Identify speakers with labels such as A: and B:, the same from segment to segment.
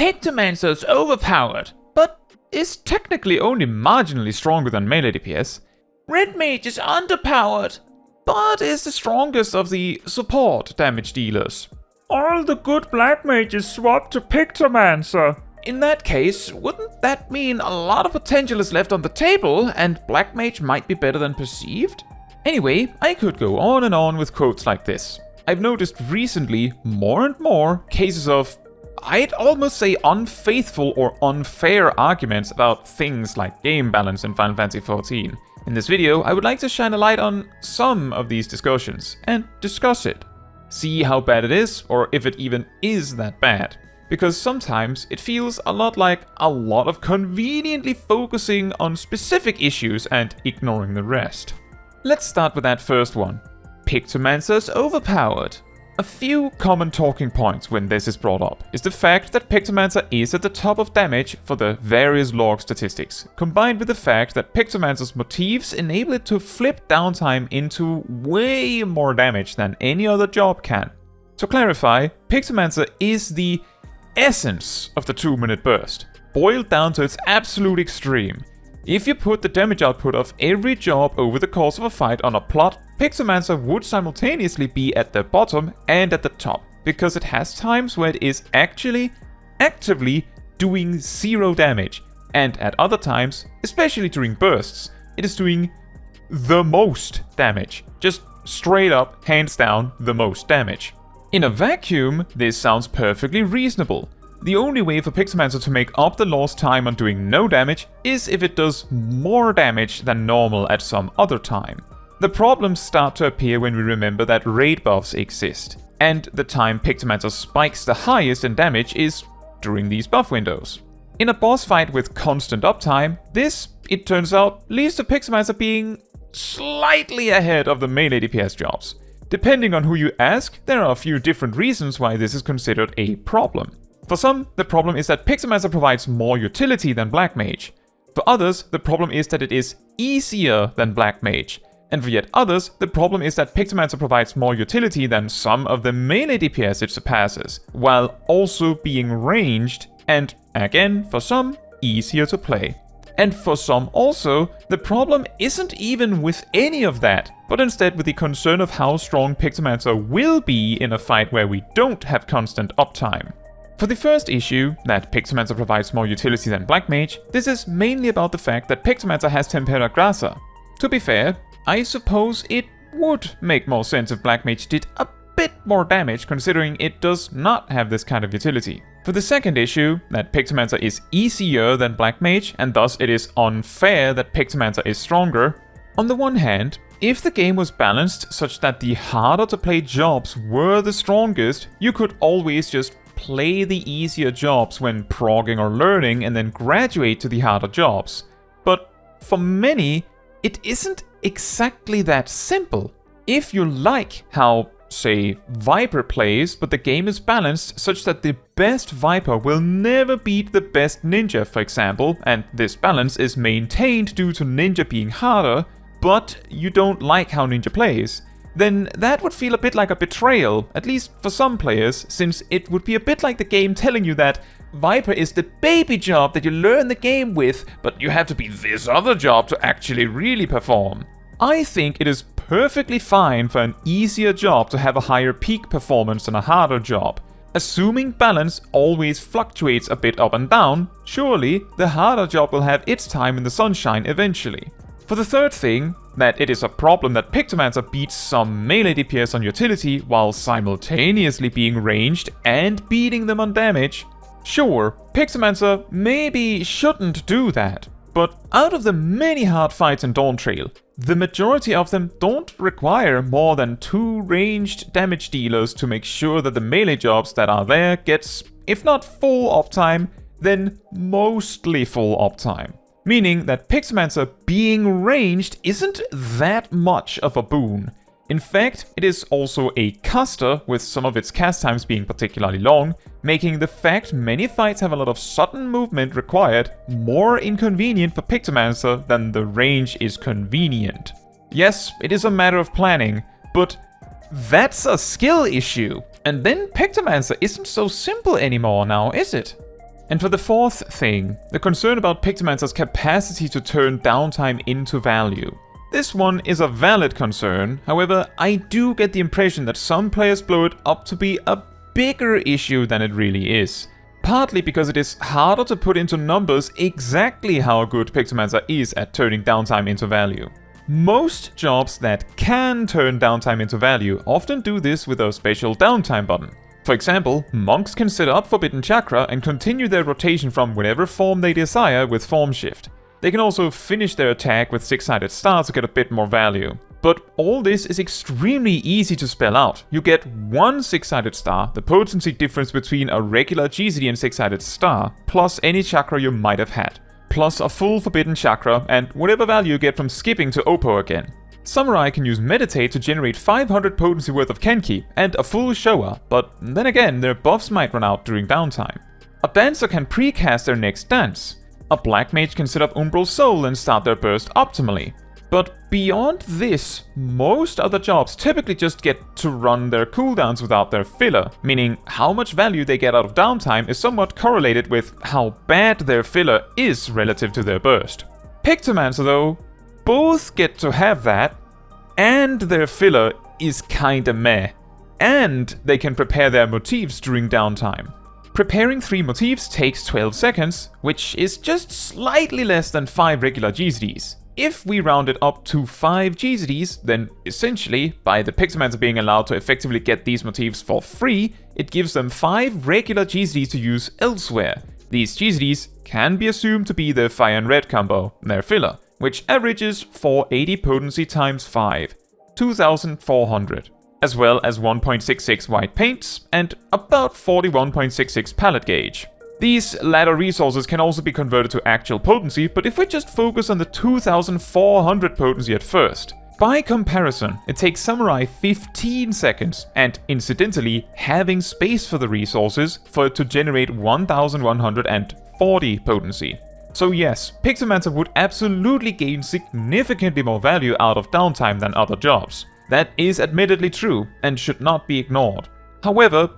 A: Pictomancer's Overpowered, but is technically only marginally stronger than melee DPS. Red Mage is Underpowered, but is the strongest of the support damage dealers.
B: All the good Black Mages swapped to Pictomancer.
A: In that case, wouldn't that mean a lot of potential is left on the table and Black Mage might be better than perceived? Anyway, I could go on and on with quotes like this. I've noticed recently more and more cases of, I'd almost say, unfaithful or unfair arguments about things like game balance in Final Fantasy XIV. In this video, I would like to shine a light on some of these discussions and discuss it. See how bad it is, or if it even is that bad. Because sometimes it feels a lot like a lot of conveniently focusing on specific issues and ignoring the rest. Let's start with that first one. Pictomancer's Overpowered. A few common talking points when this is brought up is the fact that Pictomancer is at the top of damage for the various log statistics, combined with the fact that Pictomancer's motifs enable it to flip downtime into way more damage than any other job can. To clarify, Pictomancer is the essence of the 2-minute burst, boiled down to its absolute extreme. If you put the damage output of every job over the course of a fight on a plot, Pictomancer would simultaneously be at the bottom and at the top, because it has times where it is actually actively doing 0 damage, and at other times, especially during bursts, it is doing the most damage. Just straight up, hands down, the most damage. In a vacuum, this sounds perfectly reasonable. The only way for Pictomancer to make up the lost time on doing no damage is if it does more damage than normal at some other time. The problems start to appear when we remember that raid buffs exist, and the time Pictomancer spikes the highest in damage is during these buff windows. In a boss fight with constant uptime, this, it turns out, leads to Pictomancer being slightly ahead of the melee DPS jobs. Depending on who you ask, there are a few different reasons why this is considered a problem. For some, the problem is that Pictomancer provides more utility than Black Mage. For others, the problem is that it is easier than Black Mage. And for yet others, the problem is that Pictomancer provides more utility than some of the melee DPS it surpasses, while also being ranged, and again, for some, easier to play. And for some also, the problem isn't even with any of that, but instead with the concern of how strong Pictomancer will be in a fight where we don't have constant uptime. For the first issue, that Pictomancer provides more utility than Black Mage, this is mainly about the fact that Pictomancer has Tempera Grassa. To be fair, I suppose it would make more sense if Black Mage did a bit more damage, considering it does not have this kind of utility. For the second issue, that Pictomancer is easier than Black Mage, and thus it is unfair that Pictomancer is stronger. On the one hand, if the game was balanced such that the harder to play jobs were the strongest, you could always just play the easier jobs when progging or learning and then graduate to the harder jobs. But for many, it isn't exactly that simple. If you like how, say, Viper plays, but the game is balanced such that the best Viper will never beat the best Ninja, for example, and this balance is maintained due to Ninja being harder, but you don't like how Ninja plays, then that would feel a bit like a betrayal, at least for some players, since it would be a bit like the game telling you that Viper is the baby job that you learn the game with, but you have to be this other job to actually really perform. I think it is perfectly fine for an easier job to have a higher peak performance than a harder job. Assuming balance always fluctuates a bit up and down, surely the harder job will have its time in the sunshine eventually. For the third thing, that it is a problem that Pictomancer beats some melee DPS on utility while simultaneously being ranged and beating them on damage. Sure, Pictomancer maybe shouldn't do that, but out of the many hard fights in Dawntrail, the majority of them don't require more than 2 ranged damage dealers to make sure that the melee jobs that are there gets, if not full uptime, then mostly full uptime. Meaning that Pictomancer being ranged isn't that much of a boon. In fact, it is also a caster, with some of its cast times being particularly long, making the fact many fights have a lot of sudden movement required more inconvenient for Pictomancer than the range is convenient. Yes, it is a matter of planning, but that's a skill issue. And then Pictomancer isn't so simple anymore now, is it? And for the fourth thing, the concern about Pictomancer's capacity to turn downtime into value. This one is a valid concern, however, I do get the impression that some players blow it up to be a bigger issue than it really is. Partly because it is harder to put into numbers exactly how good Pictomancer is at turning downtime into value. Most jobs that can turn downtime into value often do this with a special downtime button. For example, monks can set up Forbidden Chakra and continue their rotation from whatever form they desire with Form Shift. They can also finish their attack with Six-Sided Star to get a bit more value. But all this is extremely easy to spell out. You get one Six-Sided Star, the potency difference between a regular GCD and Six-Sided Star, plus any chakra you might have had, plus a full Forbidden Chakra and whatever value you get from skipping to Oppo again. Samurai can use Meditate to generate 500 potency worth of Kenki and a full Showa, but then again their buffs might run out during downtime. A Dancer can precast their next dance. A Black Mage can set up Umbral Soul and start their burst optimally. But beyond this, most other jobs typically just get to run their cooldowns without their filler, meaning how much value they get out of downtime is somewhat correlated with how bad their filler is relative to their burst. Pictomancer though, both get to have that, and their filler is kinda meh, and they can prepare their motifs during downtime. Preparing 3 motifs takes 12 seconds, which is just slightly less than 5 regular GCDs. If we round it up to 5 GCDs, then essentially, by the Pictomancer being allowed to effectively get these motifs for free, it gives them 5 regular GCDs to use elsewhere. These GCDs can be assumed to be the Fire and Red combo, their filler, which averages 480 potency times 5, 2400, as well as 1.66 white paints and about 41.66 palette gauge. These latter resources can also be converted to actual potency, but if we just focus on the 2400 potency at first. By comparison, it takes Samurai 15 seconds, and incidentally, having space for the resources, for it to generate 1140 potency. So yes, Pictomancer would absolutely gain significantly more value out of downtime than other jobs. That is admittedly true, and should not be ignored. However,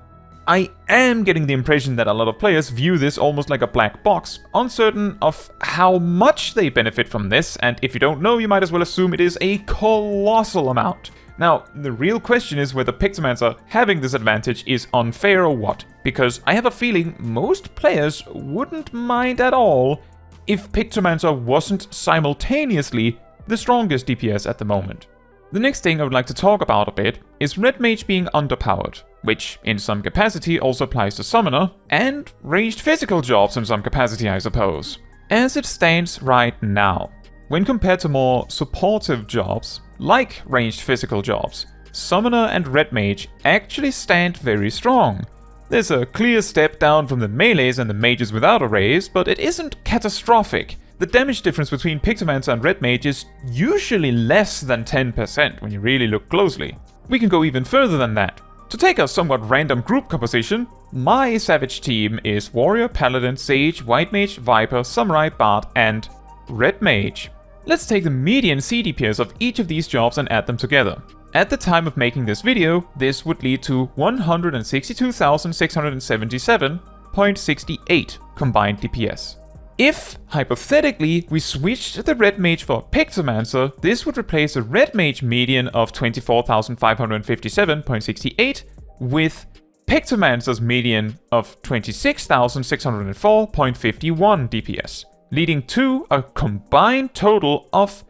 A: I am getting the impression that a lot of players view this almost like a black box, uncertain of how much they benefit from this, and if you don't know, you might as well assume it is a colossal amount. Now, the real question is whether Pictomancer having this advantage is unfair or what, because I have a feeling most players wouldn't mind at all if Pictomancer wasn't simultaneously the strongest DPS at the moment. The next thing I would like to talk about a bit is Red Mage being underpowered, which in some capacity also applies to Summoner, and ranged physical jobs in some capacity, I suppose. As it stands right now, when compared to more supportive jobs, like ranged physical jobs, Summoner and Red Mage actually stand very strong. There's a clear step down from the melees and the mages without arrays, but it isn't catastrophic. The damage difference between Pictomancer and Red Mage is usually less than 10% when you really look closely. We can go even further than that. To take a somewhat random group composition, my Savage team is Warrior, Paladin, Sage, White Mage, Viper, Samurai, Bard, and Red Mage. Let's take the median CDPS of each of these jobs and add them together. At the time of making this video, this would lead to 162,677.68 combined DPS. If, hypothetically, we switched the Red Mage for Pictomancer, this would replace the Red Mage median of 24,557.68 with Pictomancer's median of 26,604.51 DPS, leading to a combined total of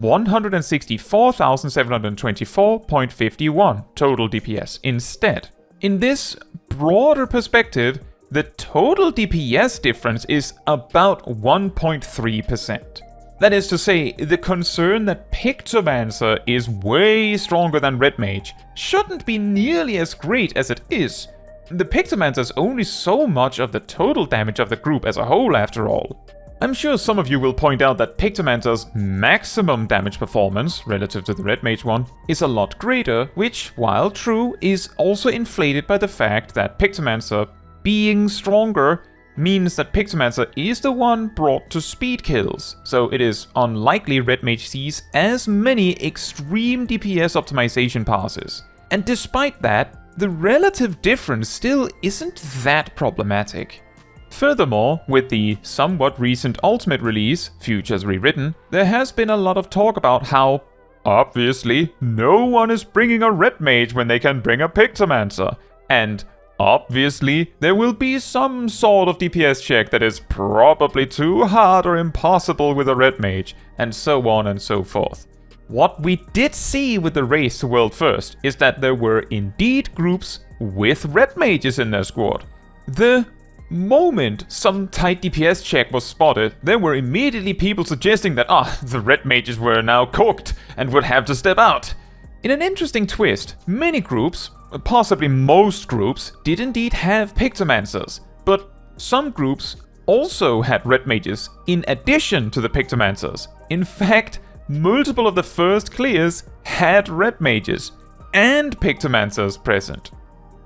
A: 164,724.51 total DPS instead. In this broader perspective, the total DPS difference is about 1.3%. That is to say, the concern that Pictomancer is way stronger than Red Mage shouldn't be nearly as great as it is. The Pictomancer is only so much of the total damage of the group as a whole after all. I'm sure some of you will point out that Pictomancer's maximum damage performance, relative to the Red Mage one, is a lot greater, which, while true, is also inflated by the fact that Pictomancer being stronger means that Pictomancer is the one brought to speed kills, so it is unlikely Red Mage sees as many extreme DPS optimization passes. And despite that, the relative difference still isn't that problematic. Furthermore, with the somewhat recent Ultimate release, Futures Rewritten, there has been a lot of talk about how, obviously, no one is bringing a Red Mage when they can bring a Pictomancer, and obviously, there will be some sort of DPS check that is probably too hard or impossible with a Red Mage, and so on and so forth. What we did see with the race to World First is that there were indeed groups with Red Mages in their squad. The moment some tight DPS check was spotted, there were immediately people suggesting that the Red Mages were now cooked and would have to step out. In an interesting twist, many groups, possibly most groups, did indeed have Pictomancers, but some groups also had Red Mages in addition to the Pictomancers. In fact, multiple of the first clears had Red Mages and Pictomancers present.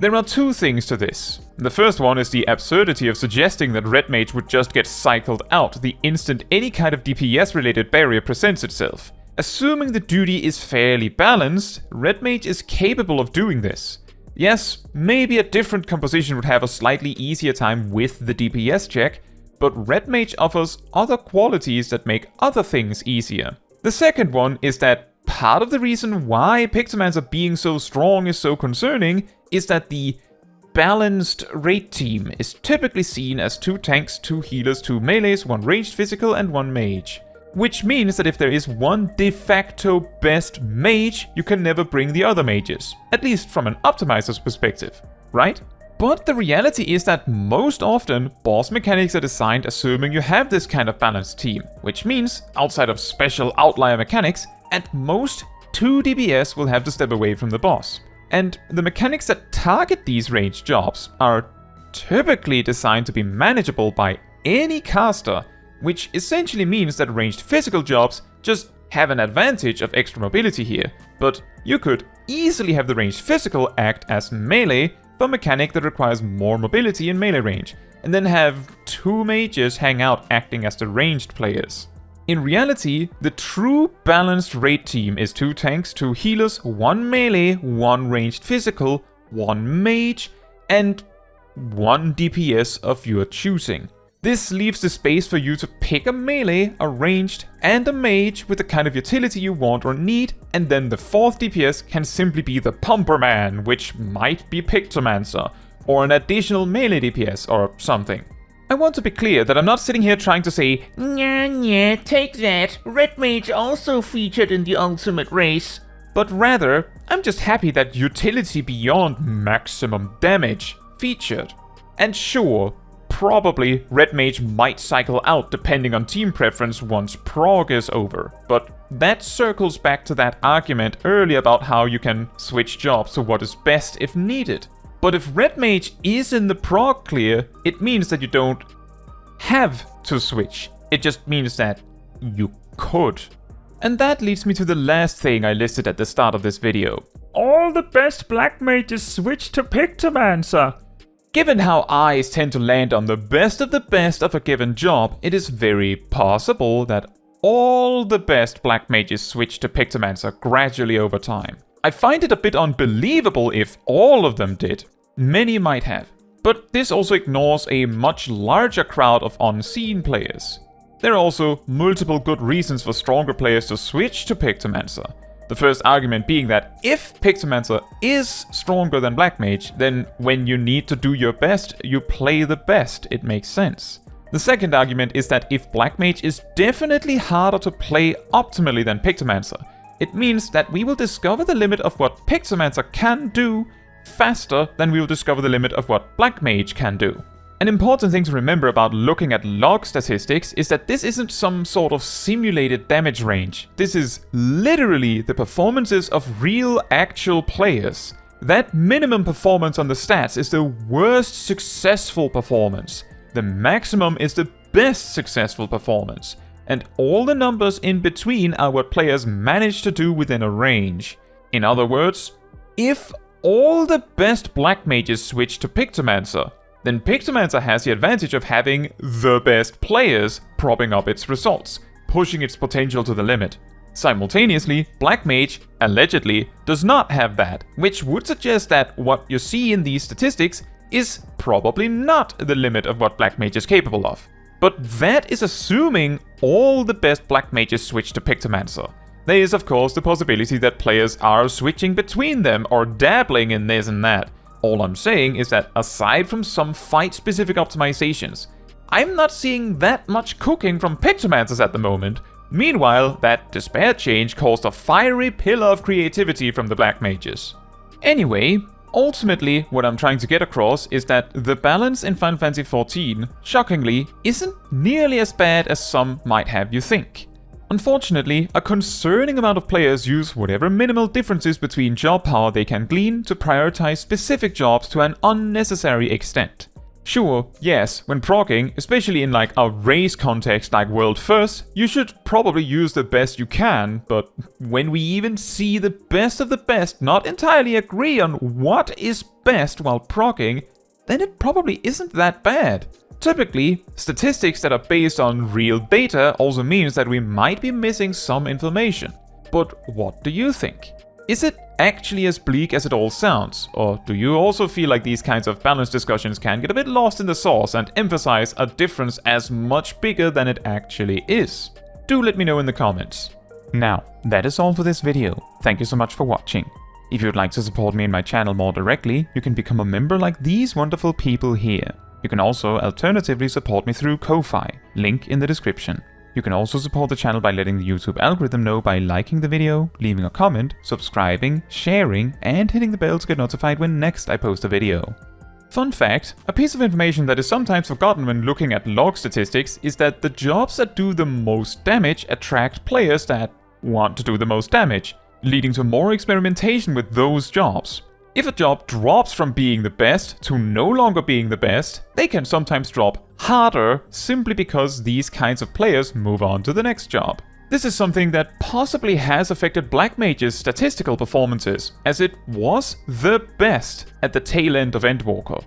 A: There are two things to this. The first one is the absurdity of suggesting that Red Mage would just get cycled out the instant any kind of DPS related barrier presents itself. Assuming the duty is fairly balanced, Red Mage is capable of doing this. Yes, maybe a different composition would have a slightly easier time with the DPS check, but Red Mage offers other qualities that make other things easier. The second one is that part of the reason why Pictomancer being so strong is so concerning is that the balanced raid team is typically seen as 2 tanks, 2 healers, 2 melees, 1 ranged physical, and 1 mage. Which means that if there is one de facto best mage, you can never bring the other mages. At least from an optimizer's perspective, right? But the reality is that most often, boss mechanics are designed assuming you have this kind of balanced team, which means, outside of special outlier mechanics, at most 2 DPS will have to step away from the boss. And the mechanics that target these ranged jobs are typically designed to be manageable by any caster, which essentially means that ranged physical jobs just have an advantage of extra mobility here, but you could easily have the ranged physical act as melee for a mechanic that requires more mobility in melee range, and then have 2 mages hang out acting as the ranged players. In reality, the true balanced raid team is 2 tanks, 2 healers, 1 melee, 1 ranged physical, 1 mage, and 1 DPS of your choosing. This leaves the space for you to pick a melee, a ranged, and a mage with the kind of utility you want or need, and then the 4th DPS can simply be the Pumper Man, which might be Pictomancer, or an additional melee DPS or something. I want to be clear that I'm not sitting here trying to say,
C: "Nya, take that, Red Mage also featured in the Ultimate race."
A: But rather, I'm just happy that utility beyond maximum damage featured. And sure, probably Red Mage might cycle out depending on team preference once prog is over, but that circles back to that argument earlier about how you can switch jobs to what is best if needed. But if Red Mage is in the prog clear, it means that you don't have to switch. It just means that you could. And that leads me to the last thing I listed at the start of this video.
B: All the best Black Mages switch to Pictomancer.
A: Given how eyes tend to land on the best of a given job, it is very possible that all the best Black Mages switch to Pictomancer gradually over time. I find it a bit unbelievable if all of them did. Many might have. But this also ignores a much larger crowd of unseen players. There are also multiple good reasons for stronger players to switch to Pictomancer. The first argument being that if Pictomancer is stronger than Black Mage, then when you need to do your best, you play the best. It makes sense. The second argument is that if Black Mage is definitely harder to play optimally than Pictomancer, it means that we will discover the limit of what Pictomancer can do faster than we will discover the limit of what Black Mage can do. An important thing to remember about looking at log statistics is that this isn't some sort of simulated damage range. This is literally the performances of real actual players. That minimum performance on the stats is the worst successful performance. The maximum is the best successful performance. And all the numbers in between are what players manage to do within a range. In other words, if all the best Black Mages switch to Pictomancer, then Pictomancer has the advantage of having the best players propping up its results, pushing its potential to the limit. Simultaneously, Black Mage, allegedly, does not have that, which would suggest that what you see in these statistics is probably not the limit of what Black Mage is capable of. But that is assuming all the best Black Mages switch to Pictomancer. There is of course the possibility that players are switching between them or dabbling in this and that. All I'm saying is that aside from some fight-specific optimizations, I'm not seeing that much cooking from Pictomancers at the moment. Meanwhile, that Despair change caused a fiery pillar of creativity from the Black Mages. Anyway, ultimately what I'm trying to get across is that the balance in Final Fantasy XIV, shockingly, isn't nearly as bad as some might have you think. Unfortunately, a concerning amount of players use whatever minimal differences between job power they can glean to prioritize specific jobs to an unnecessary extent. Sure, yes, when proccing, especially in like a race context like World First, you should probably use the best you can, but when we even see the best of the best not entirely agree on what is best while proccing, then it probably isn't that bad. Typically, statistics that are based on real data also means that we might be missing some information. But what do you think? Is it actually as bleak as it all sounds? Or do you also feel like these kinds of balance discussions can get a bit lost in the sauce and emphasize a difference as much bigger than it actually is? Do let me know in the comments. Now, that is all for this video. Thank you so much for watching. If you would like to support me and my channel more directly, you can become a member like these wonderful people here. You can also alternatively support me through Ko-Fi, link in the description. You can also support the channel by letting the YouTube algorithm know by liking the video, leaving a comment, subscribing, sharing, and hitting the bell to get notified when next I post a video. Fun fact, a piece of information that is sometimes forgotten when looking at log statistics is that the jobs that do the most damage attract players that want to do the most damage, leading to more experimentation with those jobs. If a job drops from being the best to no longer being the best, they can sometimes drop harder simply because these kinds of players move on to the next job. This is something that possibly has affected Black Mage's statistical performances, as it was the best at the tail end of Endwalker.